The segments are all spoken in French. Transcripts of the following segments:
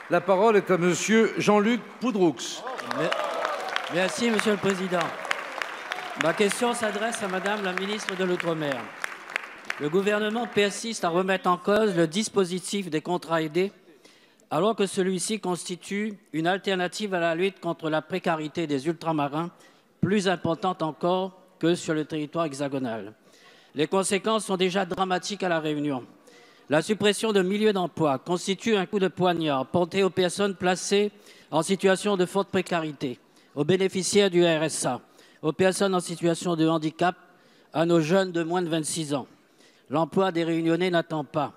La parole est à Monsieur Jean-Luc Poudroux. Merci, Monsieur le Président. Ma question s'adresse à Madame la ministre de l'Outre-mer. Le gouvernement persiste à remettre en cause le dispositif des contrats aidés, alors que celui-ci constitue une alternative à la lutte contre la précarité des ultramarins, plus importante encore que sur le territoire hexagonal. Les conséquences sont déjà dramatiques à La Réunion. La suppression de milliers d'emplois constitue un coup de poignard porté aux personnes placées en situation de forte précarité, aux bénéficiaires du RSA, aux personnes en situation de handicap, à nos jeunes de moins de 26 ans. L'emploi des Réunionnais n'attend pas.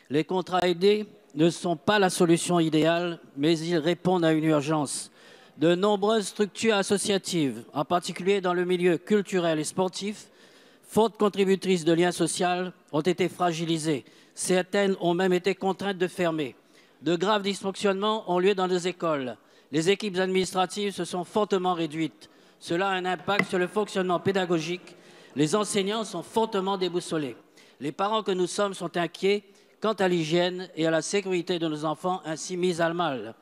Les contrats aidés ne sont pas la solution idéale, mais ils répondent à une urgence. De nombreuses structures associatives, en particulier dans le milieu culturel et sportif, fortes contributrices de liens sociaux, ont été fragilisées. Certaines ont même été contraintes de fermer. De graves dysfonctionnements ont lieu dans nos écoles. Les équipes administratives se sont fortement réduites. Cela a un impact sur le fonctionnement pédagogique. Les enseignants sont fortement déboussolés. Les parents que nous sommes sont inquiets quant à l'hygiène et à la sécurité de nos enfants ainsi mis à mal.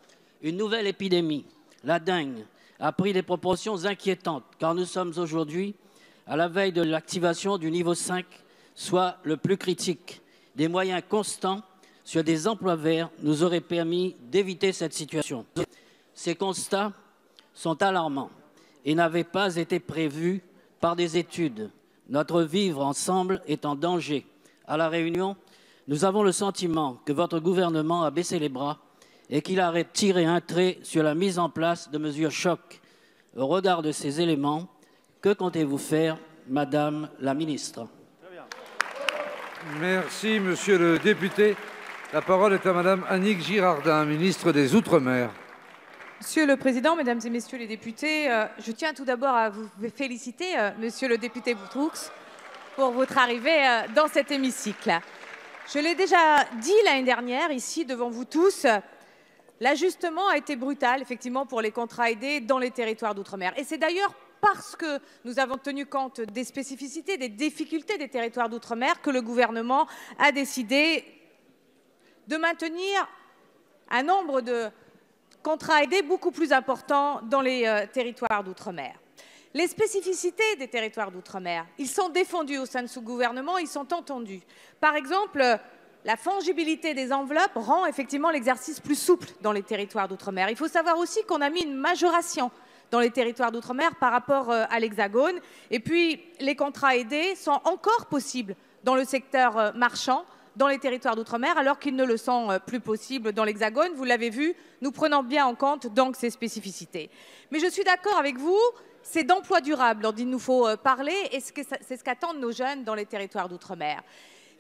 Une nouvelle épidémie, la dengue, a pris des proportions inquiétantes car nous sommes aujourd'hui à la veille de l'activation du niveau 5, soit le plus critique. Des moyens constants sur des emplois verts nous auraient permis d'éviter cette situation. Ces constats sont alarmants et n'avaient pas été prévus par des études. Notre vivre ensemble est en danger. À La Réunion, nous avons le sentiment que votre gouvernement a baissé les bras et qu'il a tiré un trait sur la mise en place de mesures chocs. Au regard de ces éléments, que comptez-vous faire, Madame la ministre? Merci, Monsieur le député. La parole est à Madame Annick Girardin, ministre des Outre-mer. Monsieur le Président, Mesdames et Messieurs les députés, je tiens tout d'abord à vous féliciter, Monsieur le député Poudroux, pour votre arrivée dans cet hémicycle. Je l'ai déjà dit l'année dernière, ici, devant vous tous, l'ajustement a été brutal, effectivement, pour les contrats aidés dans les territoires d'outre-mer. Et c'est d'ailleurs parce que nous avons tenu compte des spécificités, des difficultés des territoires d'outre-mer que le gouvernement a décidé de maintenir un nombre de contrats aidés beaucoup plus important dans les territoires d'outre-mer. Les spécificités des territoires d'outre-mer, ils sont défendus au sein de ce gouvernement, ils sont entendus. Par exemple, la fongibilité des enveloppes rend effectivement l'exercice plus souple dans les territoires d'outre-mer. Il faut savoir aussi qu'on a mis une majoration dans les territoires d'outre-mer par rapport à l'Hexagone. Et puis, les contrats aidés sont encore possibles dans le secteur marchand, dans les territoires d'outre-mer, alors qu'ils ne le sont plus possibles dans l'Hexagone. Vous l'avez vu, nous prenons bien en compte donc ces spécificités. Mais je suis d'accord avec vous, c'est d'emploi durable dont il nous faut parler et c'est ce qu'attendent nos jeunes dans les territoires d'outre-mer.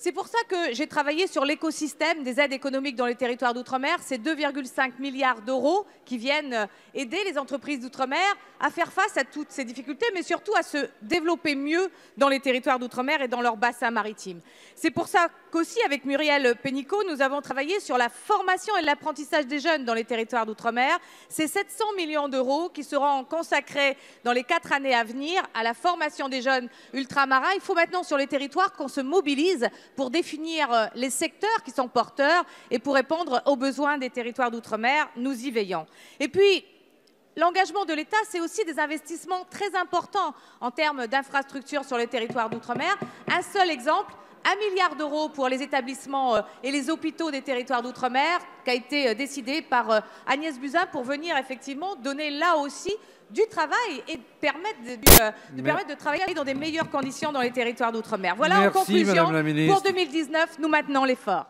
C'est pour ça que j'ai travaillé sur l'écosystème des aides économiques dans les territoires d'outre-mer. C'est 2,5 milliards d'euros qui viennent aider les entreprises d'outre-mer à faire face à toutes ces difficultés, mais surtout à se développer mieux dans les territoires d'outre-mer et dans leur bassin maritime. C'est pour ça qu'aussi, avec Muriel Pénicaud, nous avons travaillé sur la formation et l'apprentissage des jeunes dans les territoires d'outre-mer. C'est 700 millions d'euros qui seront consacrés dans les 4 années à venir à la formation des jeunes ultramarins. Il faut maintenant sur les territoires qu'on se mobilise pour définir les secteurs qui sont porteurs et pour répondre aux besoins des territoires d'outre-mer. Nous y veillons. Et puis, l'engagement de l'État, c'est aussi des investissements très importants en termes d'infrastructures sur les territoires d'outre-mer. Un seul exemple, 1 milliard d'euros pour les établissements et les hôpitaux des territoires d'outre-mer, qui a été décidé par Agnès Buzyn pour venir effectivement donner là aussi du travail et permettre de travailler dans des meilleures conditions dans les territoires d'outre-mer. Voilà. Merci, en conclusion, pour 2019, nous maintenons l'effort.